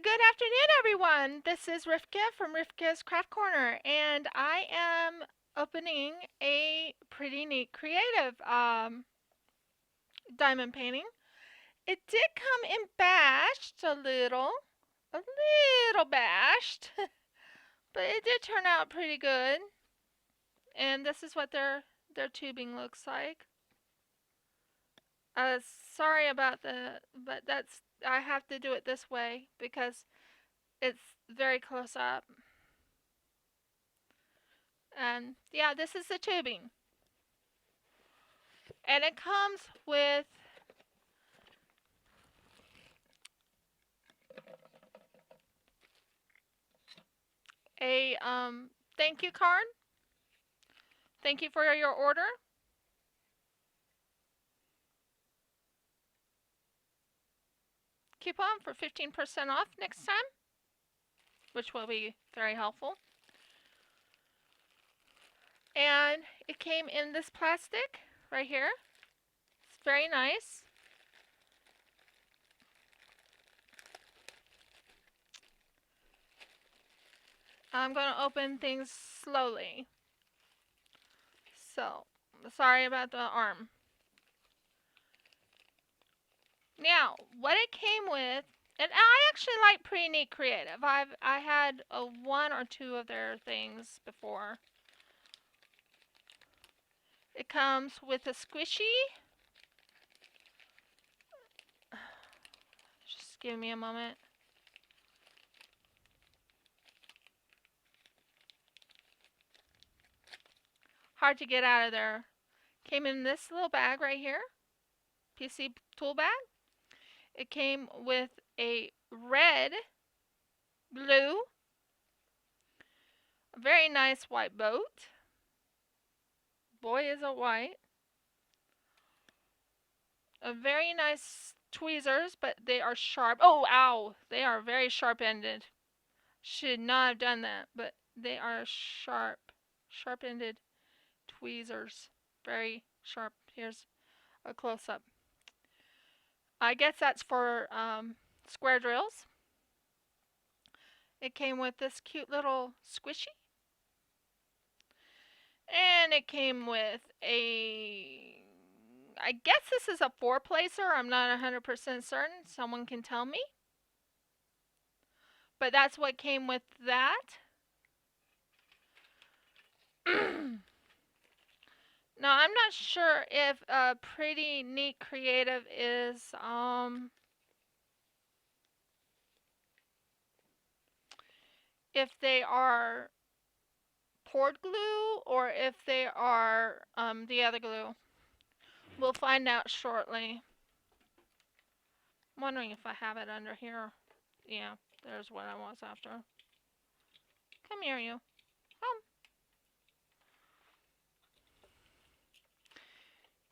Good afternoon, everyone. This is Rivqyah from Rivqyah's Craft Corner, and I am opening a pretty neat creative diamond painting. It did come in bashed a little bashed, but it did turn out pretty good. And this is what their tubing looks like. Sorry about but I have to do it this way because it's very close up. And yeah, this is the tubing. And it comes with a thank you card. Thank you for your order. Coupon for 15% off next time, which will be very helpful. And it came in this plastic right here. It's very nice. I'm going to open things slowly. So, sorry about the arm. Now, what it came with, and I actually like Pretty Neat Creative. I had one or two of their things before. It comes with a squishy. Just give me a moment. Hard to get out of there. Came in this little bag right here. PC tool bag. It came with a red, blue, a very nice white boat. Boy, is it white. A very nice tweezers, but they are sharp. Oh, ow! They are very sharp-ended. Should not have done that, but they are sharp-ended tweezers. Very sharp. Here's a close-up. I guess that's for square drills. It came with this cute little squishy. And it came with I guess this is a 4-placer. I'm not 100% certain. Someone can tell me. But that's what came with that. Now, I'm not sure if Pretty Neat Creative is if they are poured glue or if they are the other glue. We'll find out shortly. I'm wondering if I have it under here. Yeah, there's what I was after. Come here, you. Come.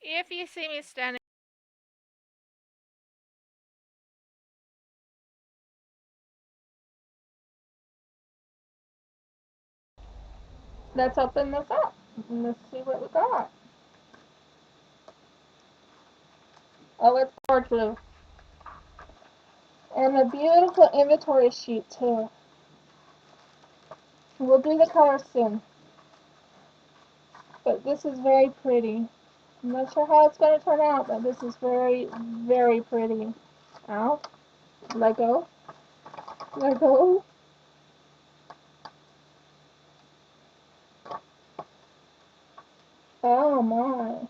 If you see me standing, let's open this up and let's see what we got. Oh, it's poured glue. And a beautiful inventory sheet too. We'll do the color soon. But this is very pretty. I'm not sure how it's going to turn out, but this is very, very pretty. Ow. Let go. Let go. Oh my.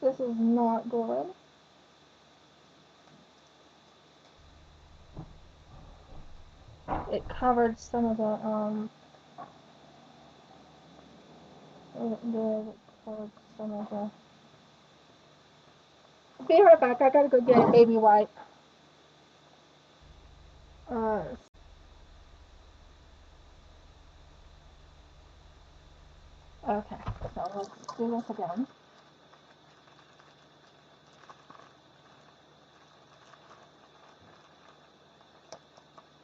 This is not good. It covered some of the it did covered some of the. Be right back. I gotta go get a baby wipe. Okay, so let's do this again.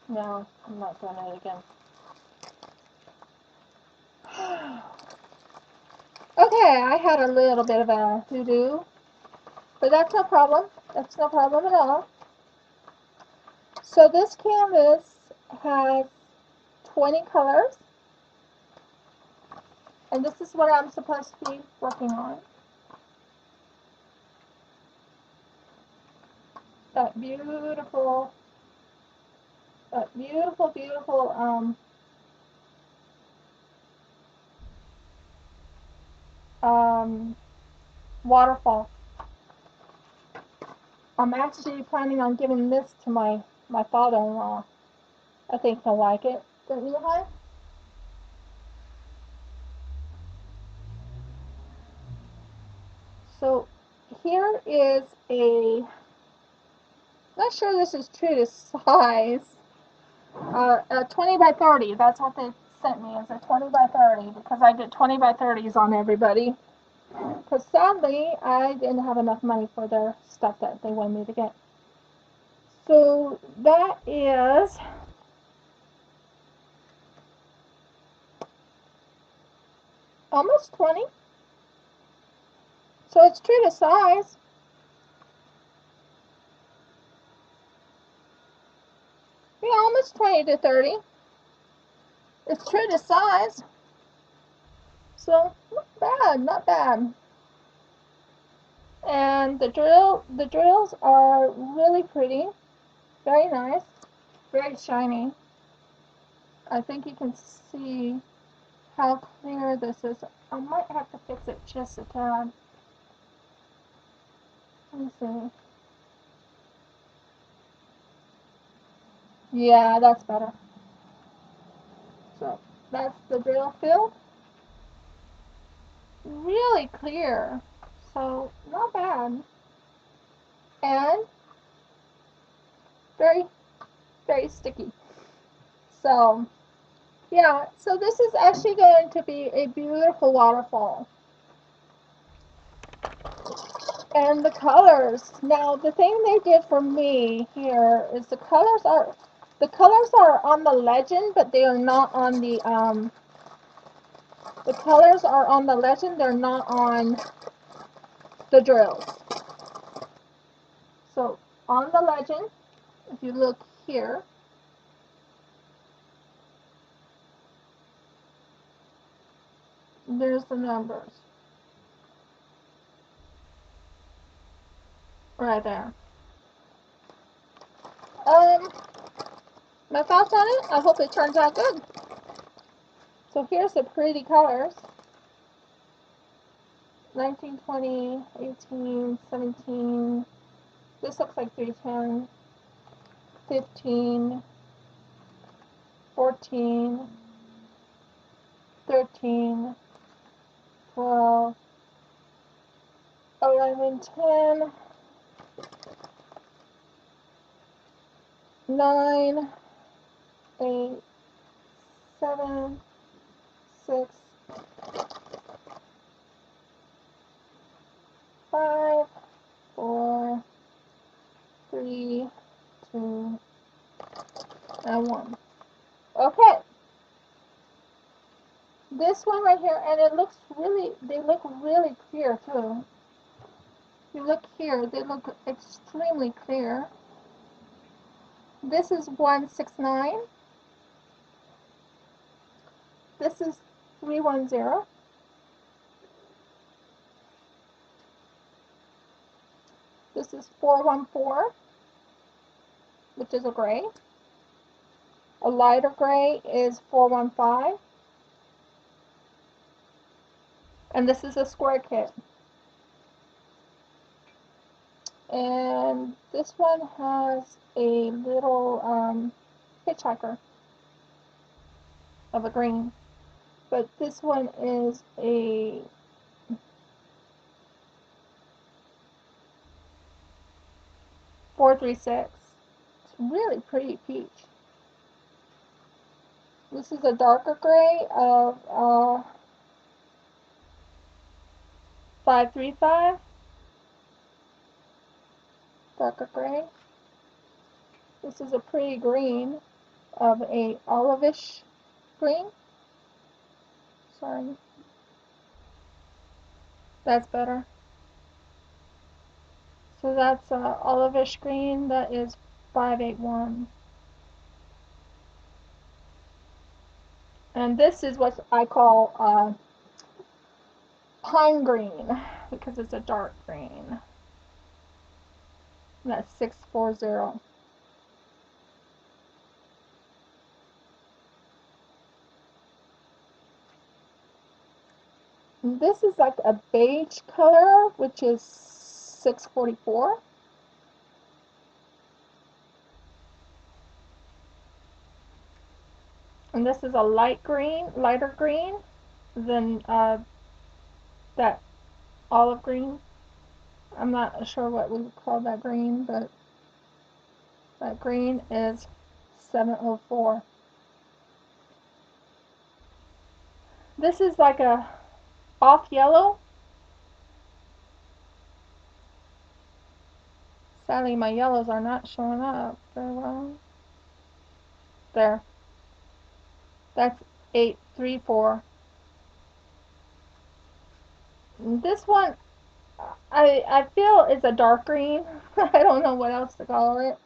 No, I'm not doing it again. Okay, I had a little bit of a to-do, but that's no problem. That's no problem at all. So this canvas has 20 colors, and this is what I'm supposed to be working on. That beautiful, beautiful waterfall. I'm actually planning on giving this to my father-in-law. I think he'll like it. Don't you, hon? So here is not sure this is true to size, a 20 by 30. That's what they sent me, is a 20 by 30, because I did 20 by 30s on everybody. Because sadly, I didn't have enough money for their stuff that they wanted me to get. So that is almost 20. So it's true to size. Yeah, almost 20 to 30. It's true to size. So not bad, not bad. And the drills are really pretty, very nice, very shiny. I think you can see how clear this is. I might have to fix it just a tad. Let me see. Yeah, that's better. So that's the drill field. Really clear. So not bad. And very, very sticky. So yeah, so this is actually going to be a beautiful waterfall. And the colors. Now the thing they did for me here is the colors are on the legend, but they are not on the colors are on the legend, they're not on the drills. So on the legend, if you look here, there's the numbers right there. My thoughts on it, I hope it turns out good. So here's the pretty colors. 19, 20, 18, 17, this looks like 310, 15, 14, 13, 12, 11, 10, 9, 8, 7, 6, 5, 4, 3, 2, and 1. Okay. This one right here, and they look really clear too. If you look here, they look extremely clear. This is 169. This is 310. This is 414, which is a gray. A lighter gray is 415. And this is a square kit. And this one has a little hitchhiker of a green. But this one is a .436. It's really pretty peach. This is a darker gray of 535. Darker gray. This is a pretty green. of a olivish green. Sorry. That's better. So that's olivish green. That is 581. And this is what I call pine green because it's a dark green. And that's 640. And this is like a beige color, which is 644. And this is a lighter green than that olive green. I'm not sure what we would call that green, but that green is 704. This is like a off yellow. Sadly, my yellows are not showing up very well. There. That's 834. This one, I feel is a dark green. I don't know what else to call it.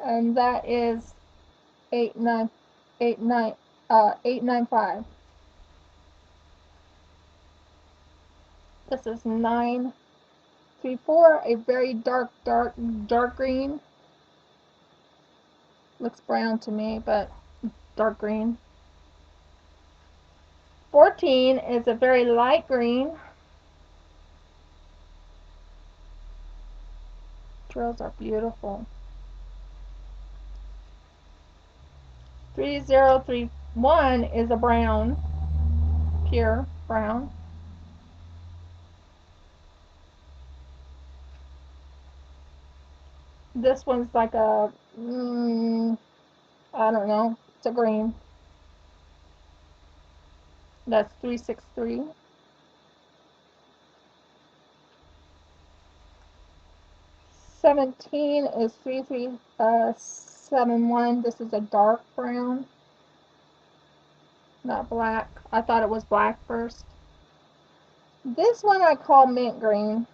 And that is 895. This is 934, a very dark green. Looks brown to me, but dark green. 14 is a very light green. Drills are beautiful. 3031 is a brown, pure brown. This one's like a, I don't know, it's a green. That's 363. 17 is 3371. This is a dark brown, not black. I thought it was black first. This one I call mint green.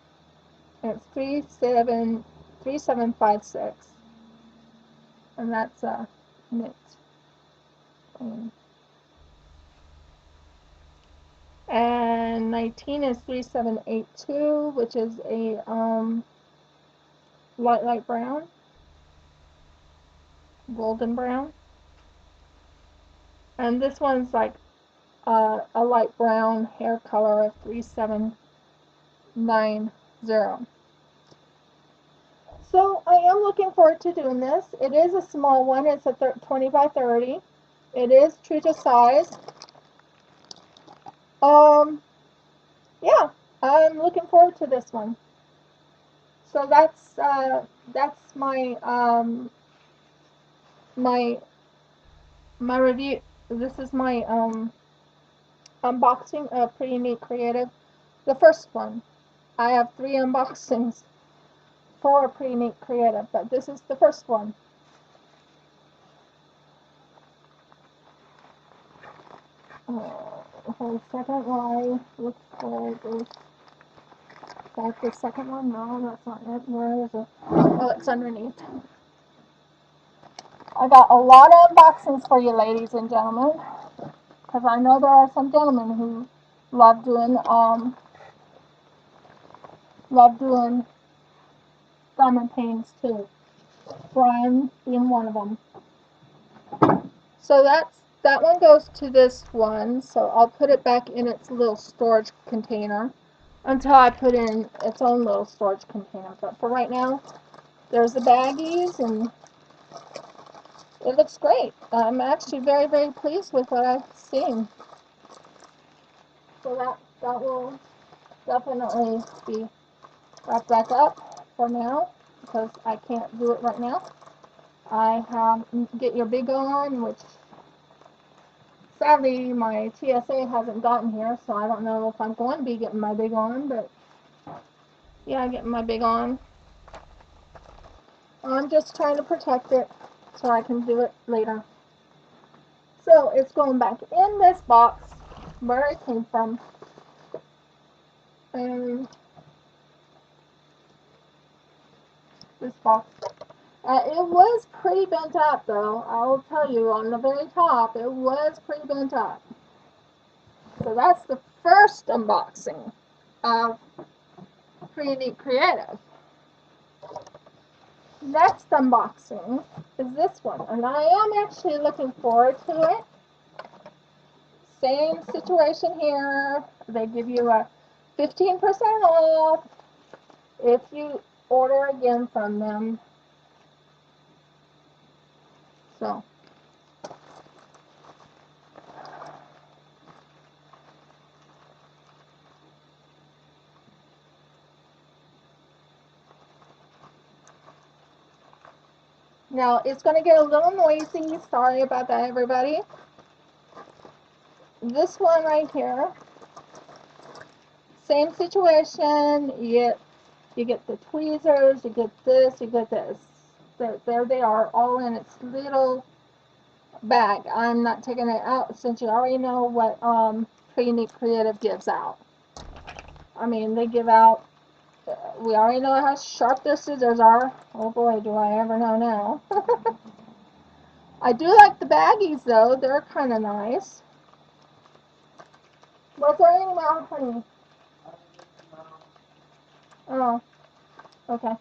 It's 3756. And that's a mint green. And 19 is 3782, which is a light brown, golden brown. And this one's like a light brown hair color of 3790. So I am looking forward to doing this. It is a small one. It's a 20 by 30. It is true to size. Yeah, I'm looking forward to this one. So that's my my review. This is my unboxing of Pretty Neat Creative. The first one. I have 3 unboxings for Pretty Neat Creative, but this is the first one. Hold a second while I look for this. Is that the second one? No, that's not it. Where is it? Oh, it's underneath. I got a lot of unboxings for you, ladies and gentlemen, because I know there are some gentlemen who love doing diamond paintings too. Brian being one of them. So that one goes to this one. So I'll put it back in its little storage container until I put in its own little storage container. But for right now, there's the baggies, and it looks great. I'm actually very, very pleased with what I've seen. So that will definitely be wrapped back up for now because I can't do it right now. I have Get Your Big On, which sadly my TSA hasn't gotten here, so I don't know if I'm going to be getting my big on, but yeah, getting my big on. I'm just trying to protect it so I can do it later. So it's going back in this box where it came from. And this box. It was pretty bent up though. I'll tell you, on the very top, it was pretty bent up. So that's the first unboxing of Pretty Neat Creative. Next unboxing is this one, and I am actually looking forward to it. Same situation here. They give you a 15% off if you order again from them. So now it's going to get a little noisy. Sorry about that, everybody. This one right here, same situation. You get the tweezers, you get this, you get this. There they are, all in its little bag. I'm not taking it out since you already know what Pretty Neat Creative gives out. I mean, they give out, we already know how sharp their scissors are. Oh boy, do I ever know now. I do like the baggies though, they're kind of nice. Was there any more, honey? Oh, okay.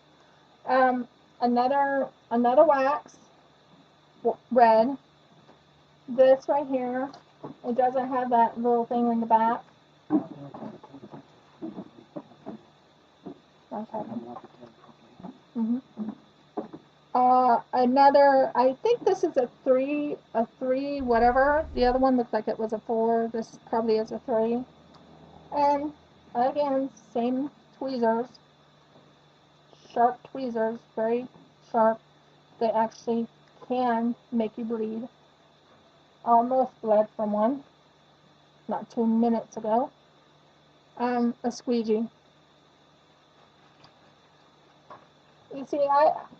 Another wax, red. This right here, it doesn't have that little thing in the back. Okay. Another, I think this is a three, whatever. The other one looked like it was a 4. This probably is a 3. And again, same tweezers. Sharp tweezers, very sharp. They actually can make you bleed. Almost bled from one, not 2 minutes ago. A squeegee. You see,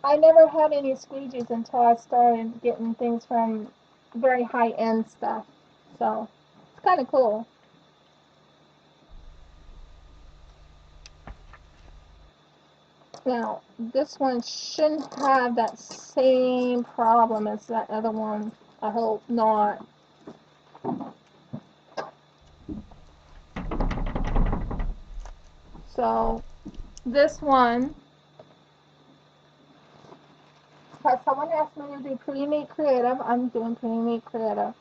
I never had any squeegees until I started getting things from very high-end stuff. So, it's kind of cool. Now, this one shouldn't have that same problem as that other one. I hope not. So, this one, because someone asked me to do Pretty Neat Creative, I'm doing Pretty Neat Creative.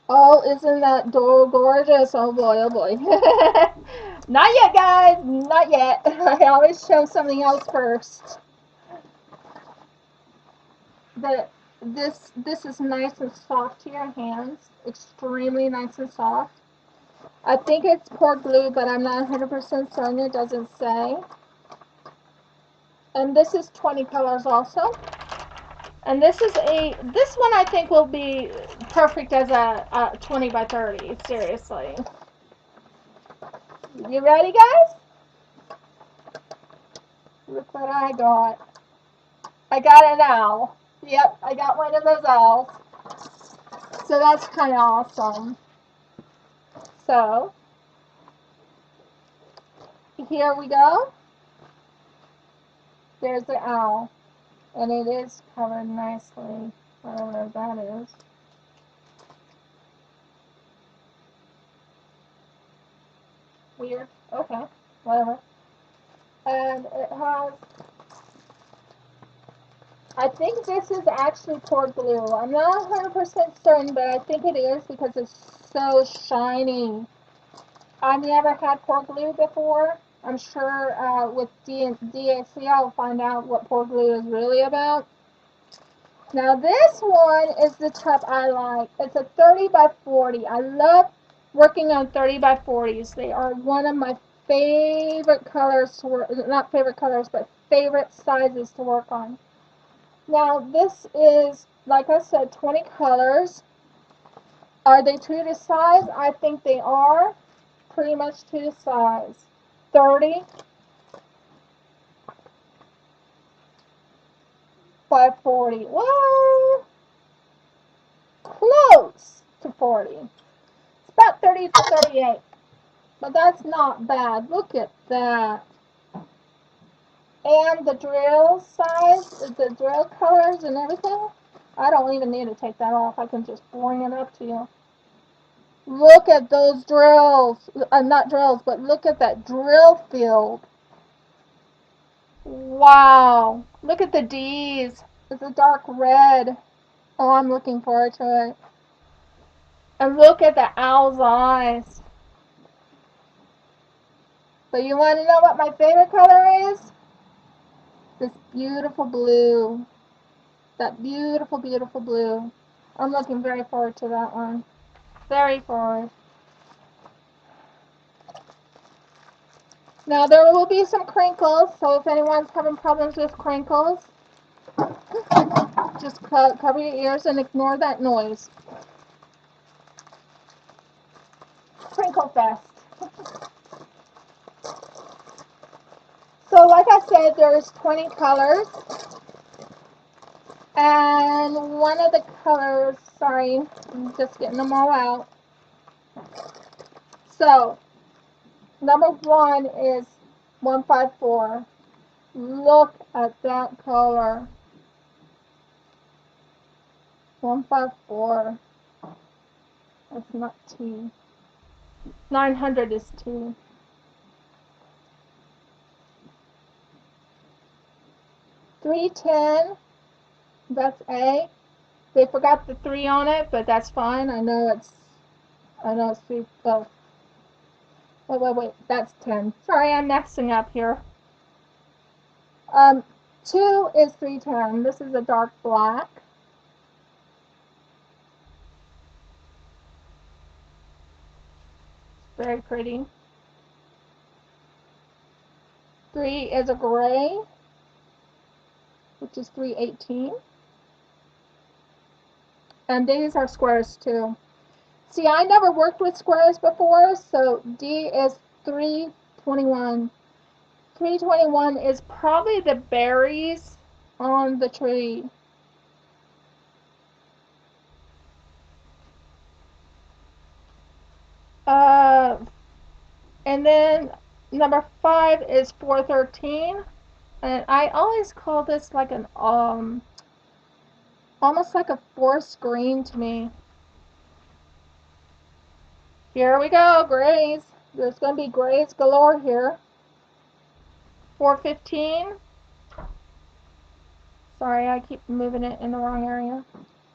Oh, isn't that door gorgeous? Oh boy, oh boy. Not yet, guys. Not yet. I always show something else first. This is nice and soft to your hands. Extremely nice and soft. I think it's poured glue, but I'm not 100% certain. It doesn't say. And this is 20 colors also. And this one I think will be perfect as a 20 by 30. Seriously. You ready, guys? Look what I got. I got an owl. Yep, I got one of those owls. So that's kind of awesome. So, here we go. There's the owl. And it is covered nicely. I don't know what that is. Weird. Okay. Whatever. And it has, I think this is actually poured glue. I'm not 100% certain, but I think it is because it's so shiny. I've never had poured glue before. I'm sure with DAC I'll find out what poured glue is really about. Now this one is the cup I like. It's a 30 by 40. I love working on 30 by 40s. They are one of my favorite colors to work, not favorite colors, but favorite sizes to work on. Now this is, like I said, 20 colors. Are they true to size? I think they are pretty much true to size. 30. 540. Well, close to 40. It's about 30 to 38. But that's not bad. Look at that. And the drill size, the drill colors and everything. I don't even need to take that off. I can just bring it up to you. Look at those drills. Not drills, but look at that drill field. Wow. Look at the D's. It's a dark red. Oh, I'm looking forward to it. And look at the owl's eyes. But you want to know what my favorite color is? This beautiful blue. That beautiful, beautiful blue. I'm looking very forward to that one. Very forward. Now there will be some crinkles, so if anyone's having problems with crinkles, just cover your ears and ignore that noise. Crinkle fest. So like I said, there's 20 colors. And one of the colors, sorry, I'm just getting them all out. So, number 1 is 154. Look at that color. 154. That's not T. 900 is T. 310, that's A. They forgot the 3 on it, but that's fine. I know it's 3. Oh, wait. That's 10. Sorry, I'm messing up here. 2 is 310. This is a dark black. Very pretty. 3 is a gray, which is 318. And these are squares too. See, I never worked with squares before, so D is 321. 321 is probably the berries on the tree. And then number 5 is 413. And I always call this like an almost like a forest green to me. Here we go, grays. There's going to be grays galore here. 415. Sorry, I keep moving it in the wrong area.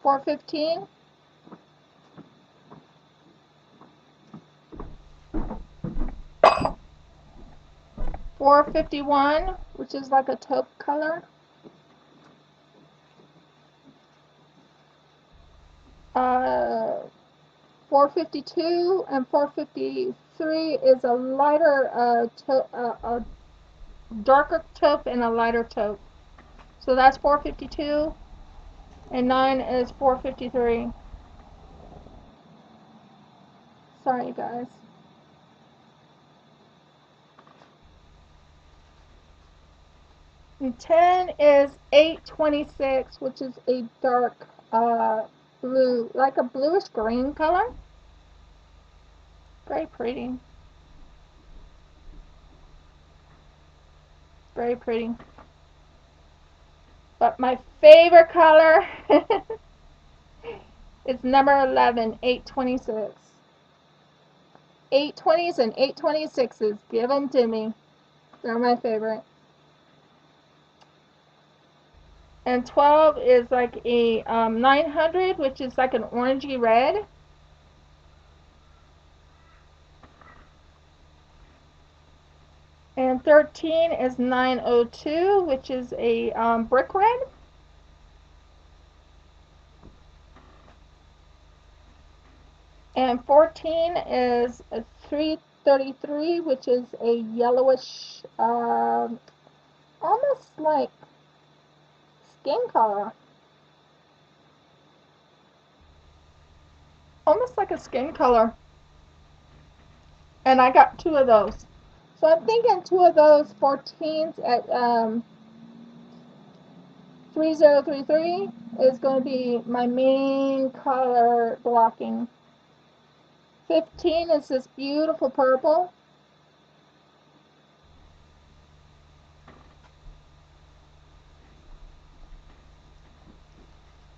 415. 451, which is like a taupe color. 452 and 453 is a lighter, a darker taupe and a lighter taupe. So that's 452, and 9 is 453. Sorry, guys. And 10 is 826, which is a dark blue, like a bluish green color. Very pretty. Very pretty. But my favorite color is number 11, 826. 820s and 826s, give them to me. They're my favorite. And 12 is like a 900, which is like an orangey red. And 13 is 902, which is a brick red. And 14 is a 333, which is a yellowish, almost like skin color. Almost like a skin color. And I got 2 of those. So I'm thinking 2 of those 14s at 3033 is going to be my main color blocking. 15 is this beautiful purple.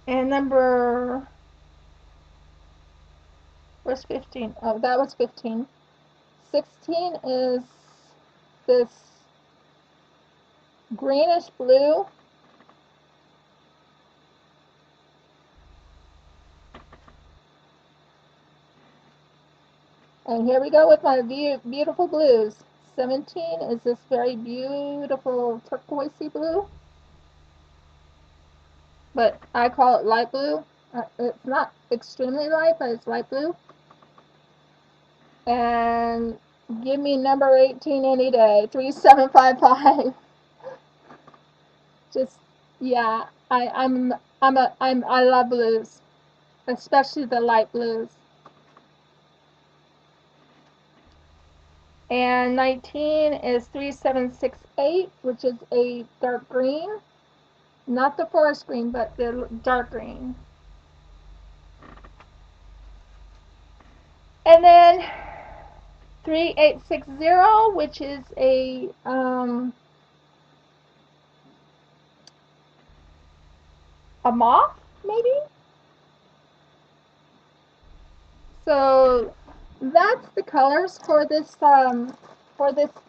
And number, where's 15? Oh, that was 15. 16 is this greenish blue. And here we go with my beautiful blues. 17 is this very beautiful turquoisey blue. But I call it light blue. It's not extremely light, but it's light blue. And give me number 18 any day. 3755. Just, yeah, I love blues, especially the light blues. And 19 is 3768, which is a dark green. Not the forest green, but the dark green. And then 3860, which is a moth, maybe? So that's the colors for this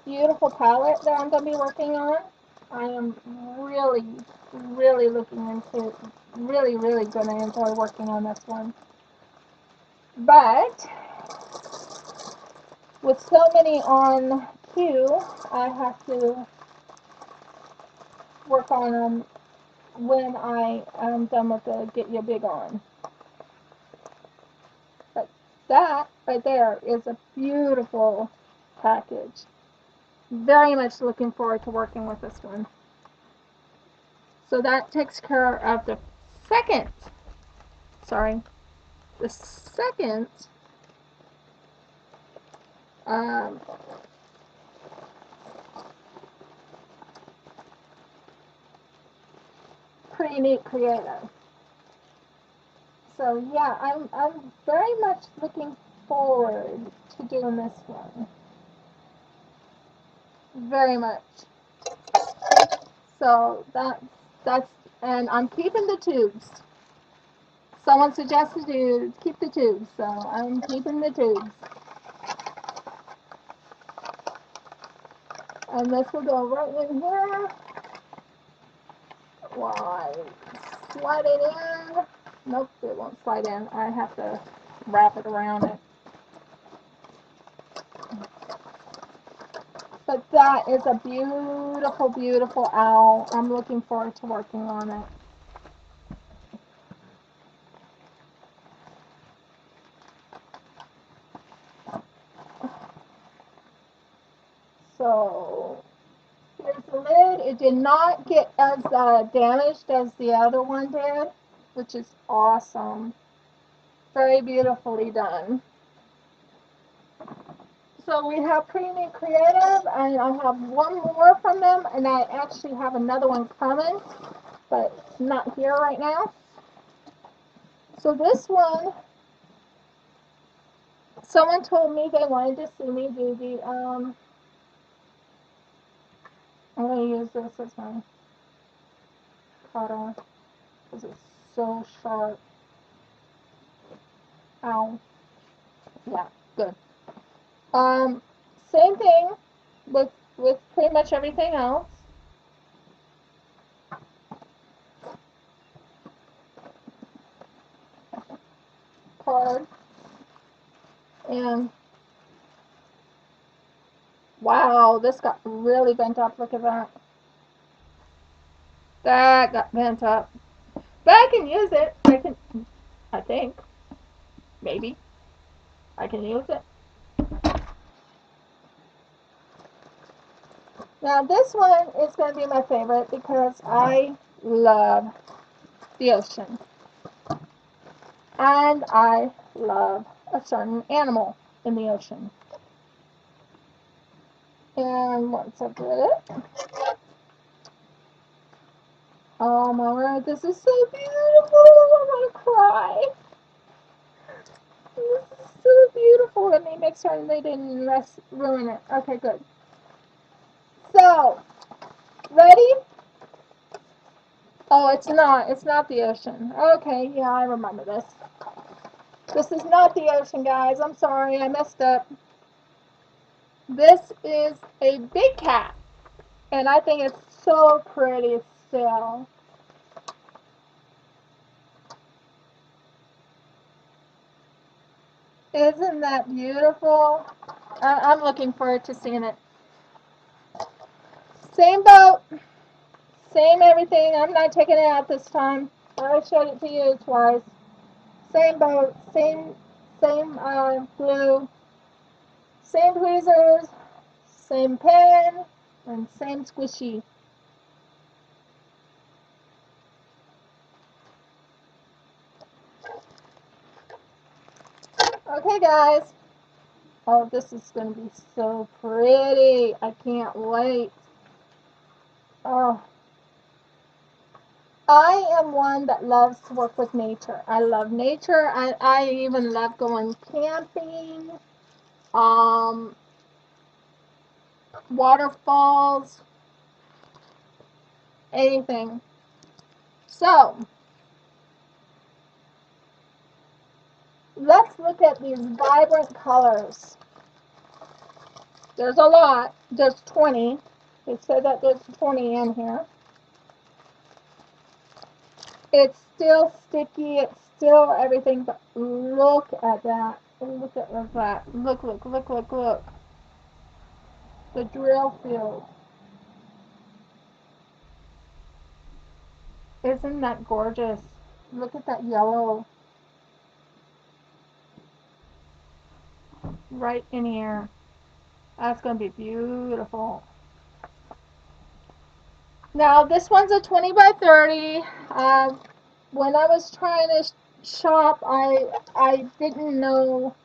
beautiful palette that I'm going to be working on. I am really, really looking into, really going to enjoy working on this one. But with so many on queue, I have to work on them when I am done with the Get Your Big On. But that right there is a beautiful package. Very much looking forward to working with this one. So that takes care of the second pretty neat creative. So yeah, I'm very much looking forward to doing this one. Very much. So that's and I'm keeping the tubes. Someone suggested to keep the tubes, so I'm keeping the tubes. And this will go right in here. While I slide it in. Nope, it won't slide in. I have to wrap it around it. But that is a beautiful, beautiful owl. I'm looking forward to working on it. So here's the lid. It did not get as damaged as the other one did, which is awesome. Very beautifully done. So we have Pretty Neat Creative, and I have one more from them, and I actually have another one coming, but it's not here right now. So this one, someone told me they wanted to see me do the, I'm going to use this as my cutter, because it's so sharp. Ow. Yeah, good. Same thing with pretty much everything else. Card. And wow, this got really bent up. Look at that. That got bent up. But I can use it. I think. Maybe. I can use it. Now this one is going to be my favorite because I love the ocean. And I love a certain animal in the ocean. And once I get it, Oh my word, this is so beautiful. I want to cry. This is so beautiful. Let me make sure they didn't ruin it. Okay, good. So, ready? Oh, it's not. It's not the ocean. Okay, yeah, I remember this. This is not the ocean, guys. I'm sorry, I messed up. This is a big cat, and I think it's so pretty still. Isn't that beautiful? I'm looking forward to seeing it. Same boat, same everything. I'm not taking it out this time. I showed it to you twice. Same boat, same glue, same tweezers, same pen, and same squishy. Okay, guys. Oh, this is going to be so pretty. I can't wait. Oh, I am one that loves to work with nature. I love nature. I even love going camping, um, waterfalls, anything. So, let's look at these vibrant colors. There's a lot. There's 20. They said that there's 20 in here. It's still sticky. It's still everything. But look at that. Look at that. Look, look, look, look, look. The drill field. Isn't that gorgeous? Look at that yellow right in here. That's going to be beautiful. Now, this one's a 20 by 30. When I was trying to shop, I didn't know.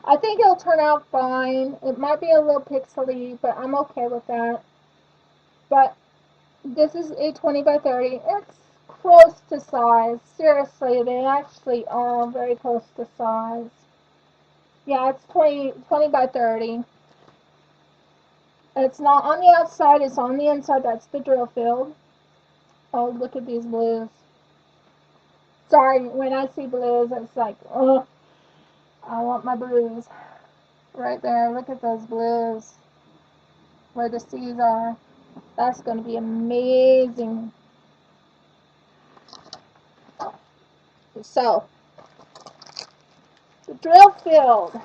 I think it'll turn out fine. It might be a little pixely, but I'm okay with that. But this is a 20 by 30. It's close to size. Seriously, they actually are very close to size. Yeah, it's 20 by 30. It's not on the outside, it's on the inside. That's the drill field. Oh, look at these blues. Sorry, when I see blues, it's like, oh, I want my blues. Right there, look at those blues. Where the seas are. That's going to be amazing. So, the drill field,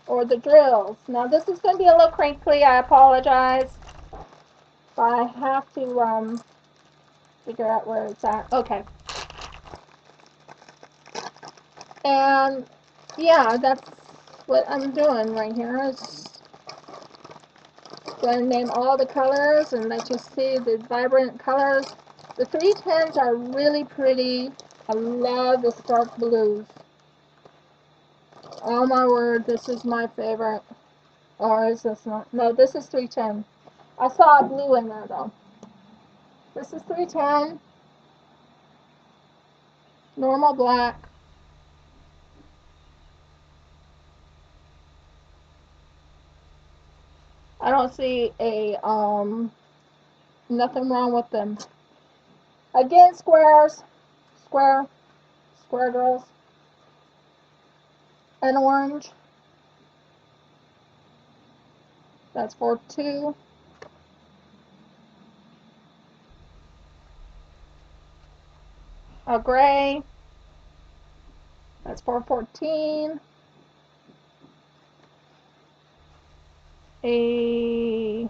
or the drills. Now, this is going to be a little crinkly. I apologize. I have to figure out where it's at. Okay. And yeah, that's what I'm doing right here. Is going to name all the colors and let you see the vibrant colors. The 310s are really pretty. I love the dark blues. Oh my word, this is my favorite. Or is this not? No, this is 310. I saw a blue in there though. This is 310. Normal black. I don't see a nothing wrong with them. Again, squares, square, square girls, and orange. That's 4-2. A gray. That's 414. A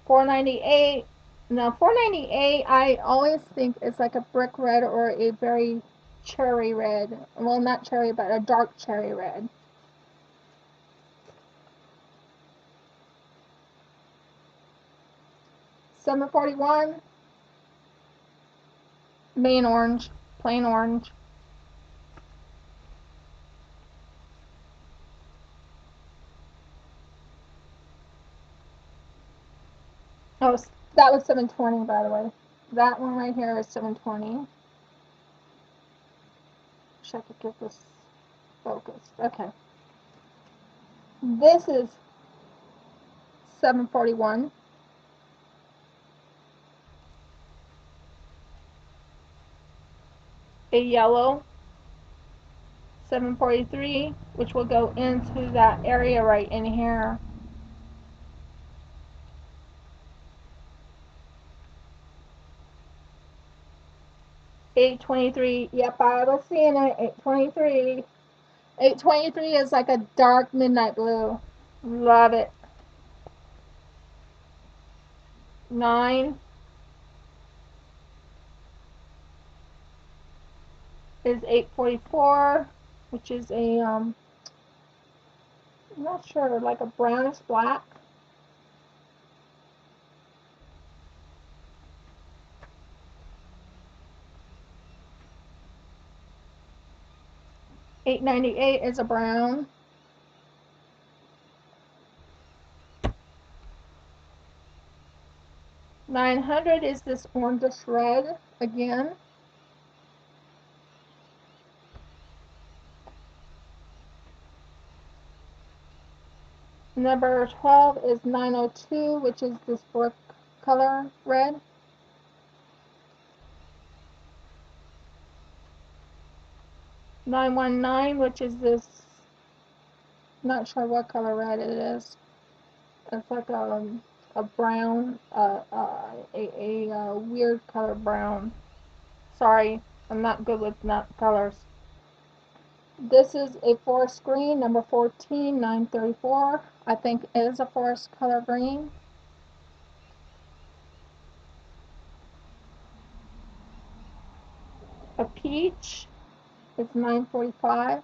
498. Now 498, I always think it's like a brick red or a very cherry red. Well, not cherry, but a dark cherry red. Summer 41, main orange, plain orange. Oh, that was 720, by the way. That one right here is 720. Wish I could get this focused. Okay. This is 741. A yellow 743, which will go into that area right in here. $8.23. Yep, I was seeing it. $8.23. $8.23 is like a dark midnight blue. Love it. 9 is 844, which is a I'm not sure, like a brownish black. $8.98 is a brown. $900 is this orangish red again. Number 12 is 902, which is this brick color red. $919, which is this, not sure what color red it is. It's like a brown, a weird color brown. Sorry, I'm not good with colors. This is a forest green, number 14, 934. I think it is a forest color green. A peach, it's 945.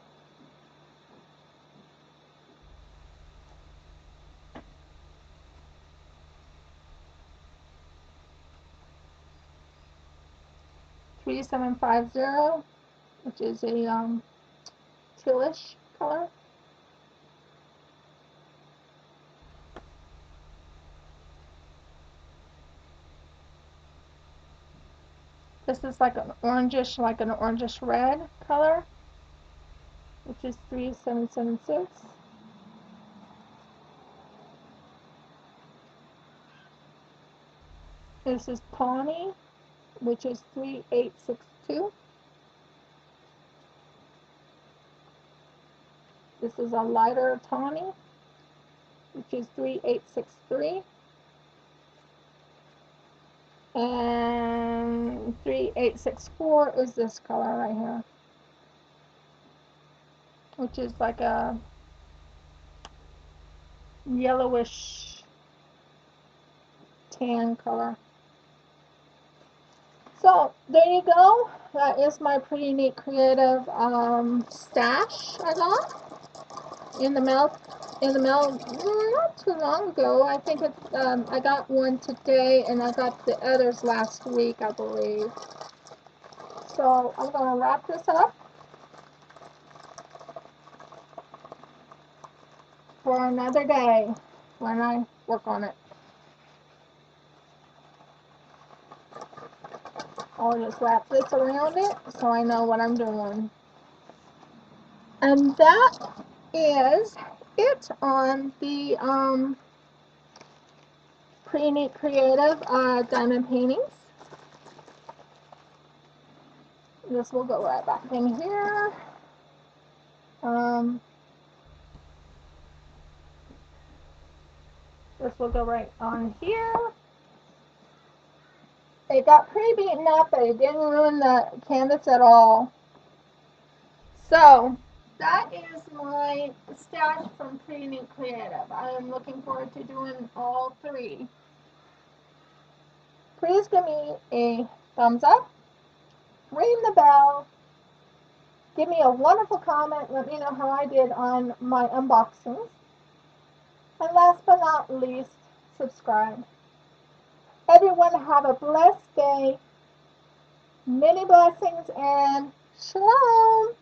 $3750, which is a tealish color. This is like an orangish red color, which is 3776. This is tawny, which is 3862. This is a lighter tawny, which is 3863. And 3864 is this color right here, which is like a yellowish tan color. So there you go. That is my pretty neat creative stash I got in the mail. Not too long ago. I think it's I got one today, and I got the others last week, I believe. So I'm gonna wrap this up for another day when I work on it. I'll just wrap this around it so I know what I'm doing. And that is it on the pretty neat creative diamond paintings. This will go right back in here. This will go right on here. It got pretty beaten up, but it didn't ruin the canvas at all. So that is my stash from Pretty Neat Creative. I am looking forward to doing all three. Please give me a thumbs up, ring the bell, give me a wonderful comment, let me know how I did on my unboxings, and last but not least, subscribe. Everyone have a blessed day, many blessings, and shalom!